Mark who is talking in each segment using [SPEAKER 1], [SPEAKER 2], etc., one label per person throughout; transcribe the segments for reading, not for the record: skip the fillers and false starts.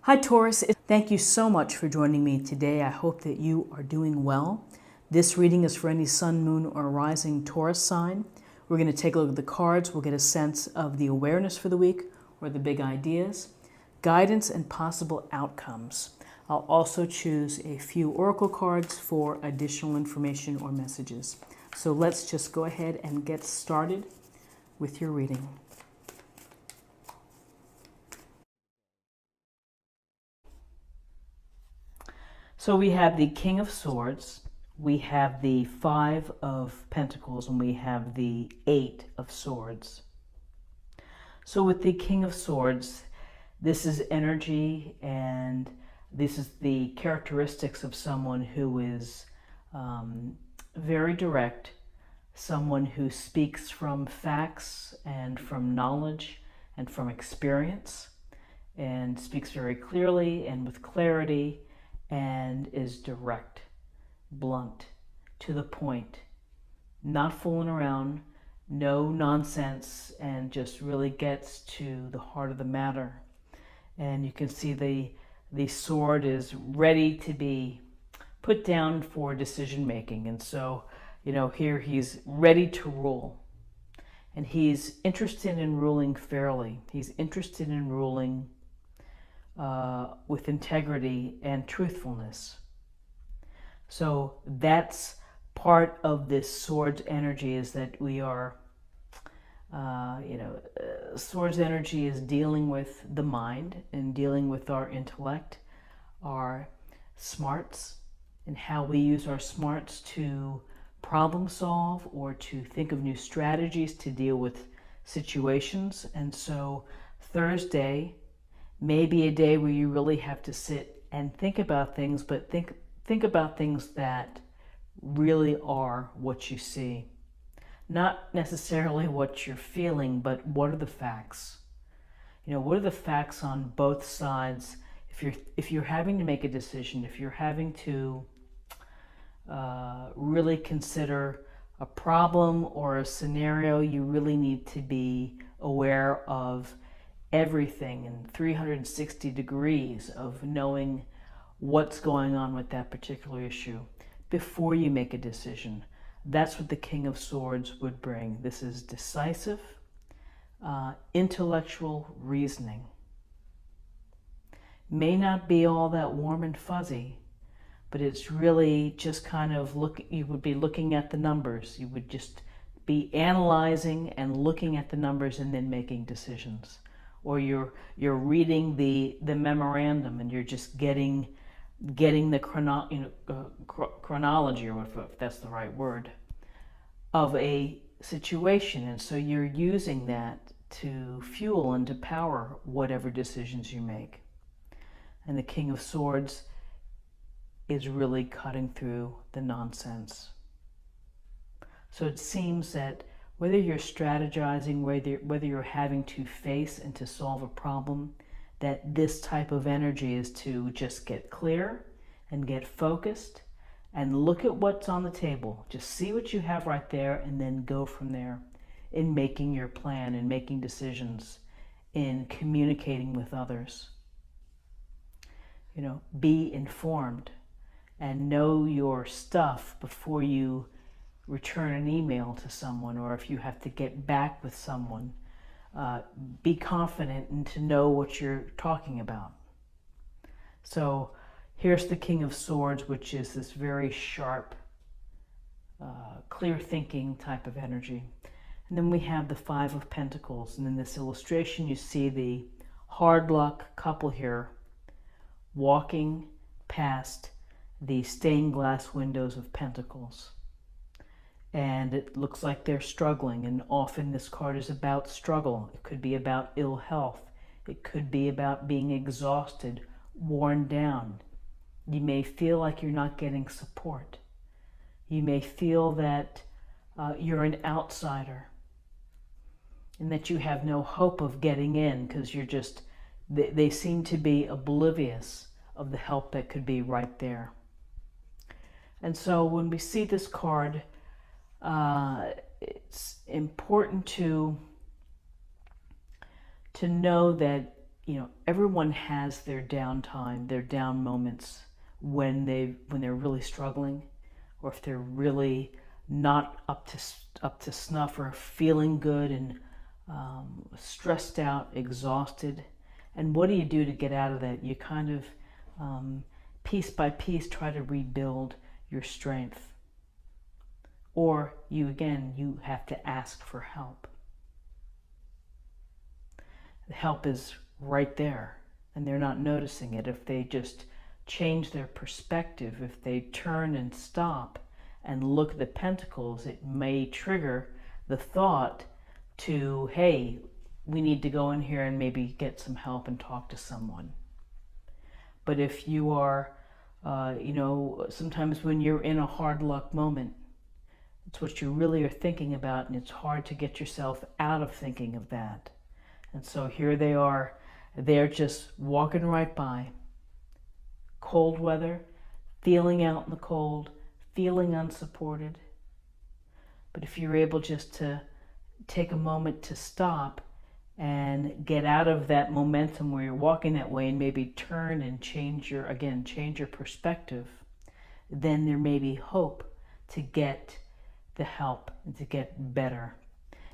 [SPEAKER 1] Hi Taurus, thank you so much for joining me today. I hope that you are doing well. This reading is for any sun, moon, or rising Taurus sign. We're going to take a look at the cards. We'll get a sense of the awareness for the week or the big ideas, guidance, and possible outcomes. I'll also choose a few oracle cards for additional information or messages. So let's just go ahead and get started with your reading. So we have the King of Swords, we have the Five of Pentacles, and we have the Eight of Swords. So with the King of Swords, this is energy, and this is the characteristics of someone who is very direct, someone who speaks from facts and from knowledge and from experience, and speaks very clearly and with clarity, and is direct, blunt, to the point, not fooling around, no nonsense, and just really gets to the heart of the matter. And you can see the sword is ready to be put down for decision making. And so, here he's ready to rule. And he's interested in ruling fairly. He's interested in ruling with integrity and truthfulness. So that's part of this sword's energy, is that we are, sword's energy is dealing with the mind and dealing with our intellect, our smarts, and how we use our smarts to problem solve or to think of new strategies to deal with situations. And so Thursday may be a day where you really have to sit and think about things, but think about things that really are what you see. Not necessarily what you're feeling, but what are the facts? What are the facts on both sides? If you're having to make a decision, if you're having to really consider a problem or a scenario, you really need to be aware of everything in 360 degrees of knowing what's going on with that particular issue before you make a decision. That's what the King of Swords would bring. This is decisive, intellectual reasoning. May not be all that warm and fuzzy, but it's really just kind of you would be looking at the numbers. You would just be analyzing and looking at the numbers and then making decisions. Or you're reading the memorandum and you're just getting the chronology, or if that's the right word, of a situation, and so you're using that to fuel and to power whatever decisions you make. And the King of Swords is really cutting through the nonsense. So it seems that whether you're strategizing, whether you're having to face and to solve a problem, that this type of energy is to just get clear and get focused and look at what's on the table. Just see what you have right there and then go from there in making your plan, in making decisions, in communicating with others. Be informed and know your stuff before you return an email to someone, or if you have to get back with someone. Be confident and to know what you're talking about. So here's the King of Swords, which is this very sharp, clear thinking type of energy. And then we have the Five of Pentacles. And in this illustration, you see the hard luck couple here walking past the stained glass windows of Pentacles. And it looks like they're struggling, and often this card is about struggle. It could be about ill health. It could be about being exhausted, worn down. You may feel like you're not getting support. You may feel that you're an outsider and that you have no hope of getting in because they seem to be oblivious of the help that could be right there. And so when we see this card, it's important to know that everyone has their downtime, their down moments when they're really struggling, or if they're really not up to snuff, or feeling good and stressed out, exhausted. And what do you do to get out of that? You kind of piece by piece try to rebuild your strength, or you have to ask for help. The help is right there, and they're not noticing it. If they just change their perspective, if they turn and stop and look at the pentacles, it may trigger the thought to, hey, we need to go in here and maybe get some help and talk to someone. But if you are, sometimes when you're in a hard luck moment, it's what you really are thinking about, and it's hard to get yourself out of thinking of that. And so here they are, they're just walking right by. Cold weather, feeling out in the cold, feeling unsupported. But if you're able just to take a moment to stop and get out of that momentum where you're walking that way, and maybe turn and change your perspective, then there may be hope to get the help and to get better.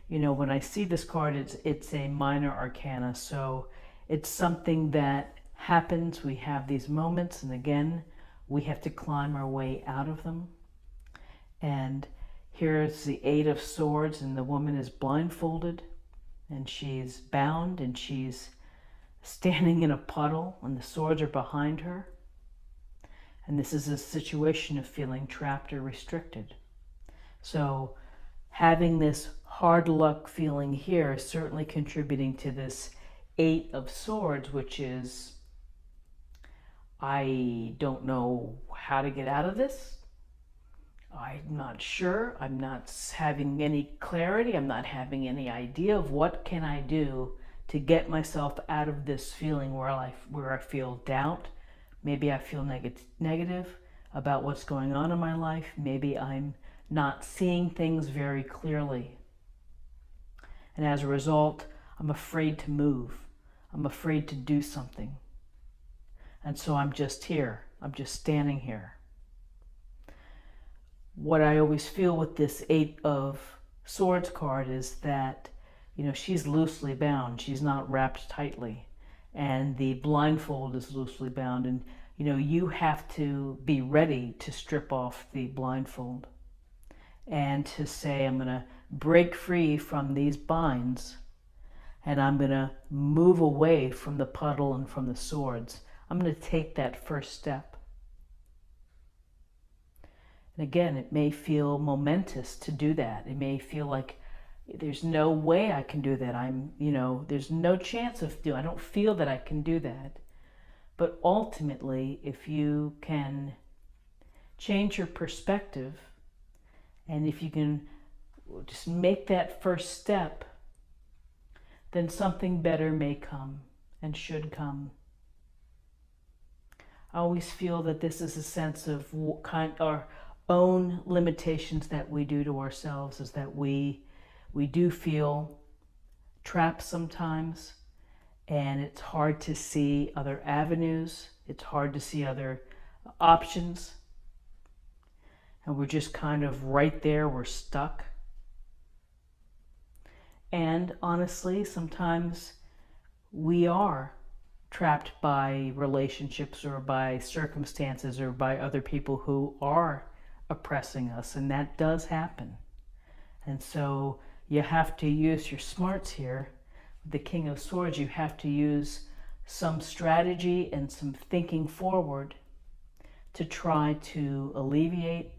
[SPEAKER 1] When I see this card, it's a minor arcana, so it's something that happens. We have these moments, and again, we have to climb our way out of them. And here's the Eight of Swords, and the woman is blindfolded, and she's bound, and she's standing in a puddle, and the swords are behind her. And this is a situation of feeling trapped or restricted. So having this hard luck feeling here is certainly contributing to this Eight of Swords, which is, I don't know how to get out of this. I'm not sure. I'm not having any clarity. I'm not having any idea of what can I do to get myself out of this feeling where I feel doubt. Maybe I feel negative about what's going on in my life. Maybe I'm not seeing things very clearly. And as a result, I'm afraid to move. I'm afraid to do something. And so I'm just here. I'm just standing here. What I always feel with this Eight of Swords card is that, she's loosely bound. She's not wrapped tightly. And the blindfold is loosely bound. And, you have to be ready to strip off the blindfold and to say, I'm going to break free from these binds, and I'm going to move away from the puddle and from the swords. I'm going to take that first step. And again, it may feel momentous to do that. It may feel like there's no way I can do that. There's no chance of I don't feel that I can do that. But ultimately, if you can change your perspective, and if you can just make that first step, then something better may come and should come. I always feel that this is a sense of our own limitations that we do to ourselves, is that we do feel trapped sometimes, and it's hard to see other avenues. It's hard to see other options. And we're just kind of right there, we're stuck. And honestly, sometimes we are trapped by relationships or by circumstances or by other people who are oppressing us, and that does happen. And so you have to use your smarts here. The King of Swords, you have to use some strategy and some thinking forward to try to alleviate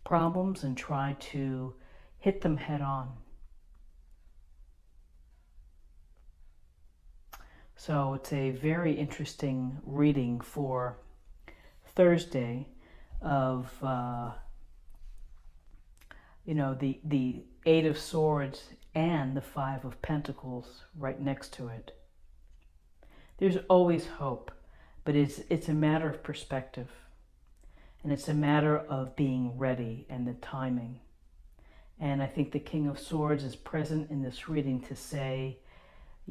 [SPEAKER 1] problems and try to hit them head on. So it's a very interesting reading for Thursday of, the Eight of Swords and the Five of Pentacles right next to it. There's always hope, but it's a matter of perspective. And it's a matter of being ready and the timing. And I think the King of Swords is present in this reading to say,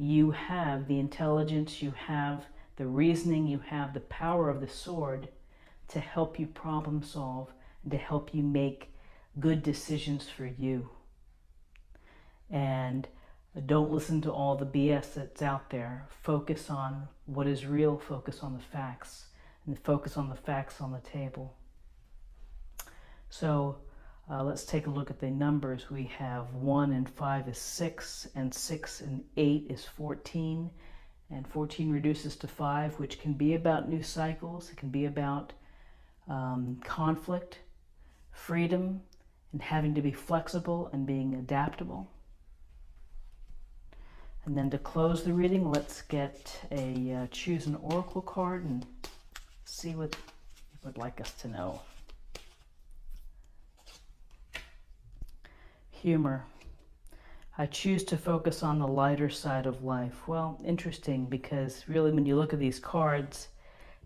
[SPEAKER 1] You have the intelligence, you have the reasoning, you have the power of the sword to help you problem solve and to help you make good decisions for you. And don't listen to all the BS that's out there. Focus on what is real, focus on the facts, and focus on the facts on the table. So let's take a look at the numbers. We have 1 and 5 is 6, and 6 and 8 is 14, and 14 reduces to 5, which can be about new cycles. It can be about conflict, freedom, and having to be flexible and being adaptable. And then to close the reading, let's get a choose an oracle card and see what you would like us to know. Humor. I choose to focus on the lighter side of life. Well, interesting, because really when you look at these cards,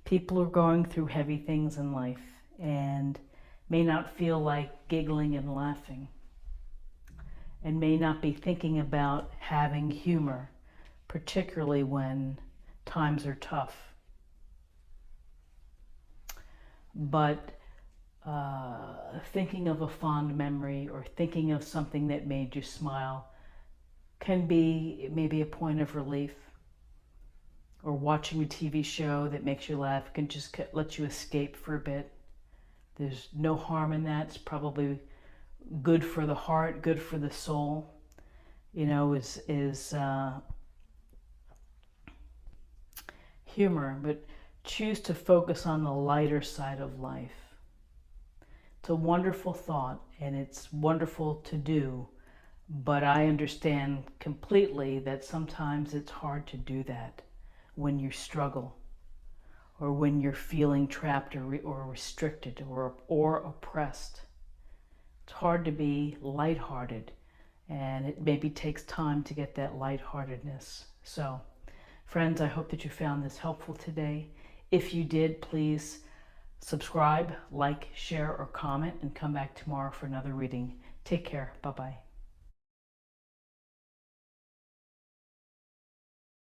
[SPEAKER 1] people are going through heavy things in life and may not feel like giggling and laughing, and may not be thinking about having humor, particularly when times are tough. But thinking of a fond memory or thinking of something that made you smile can be maybe a point of relief. Or watching a TV show that makes you laugh can just let you escape for a bit. There's no harm in that. It's probably good for the heart, good for the soul. You know, is humor, but choose to focus on the lighter side of life. It's a wonderful thought and it's wonderful to do, but I understand completely that sometimes it's hard to do that when you struggle, or when you're feeling trapped or restricted or oppressed. It's hard to be lighthearted, and it maybe takes time to get that lightheartedness. So, friends, I hope that you found this helpful today. If you did, please subscribe, like, share, or comment, and come back tomorrow for another reading. Take care. Bye-bye.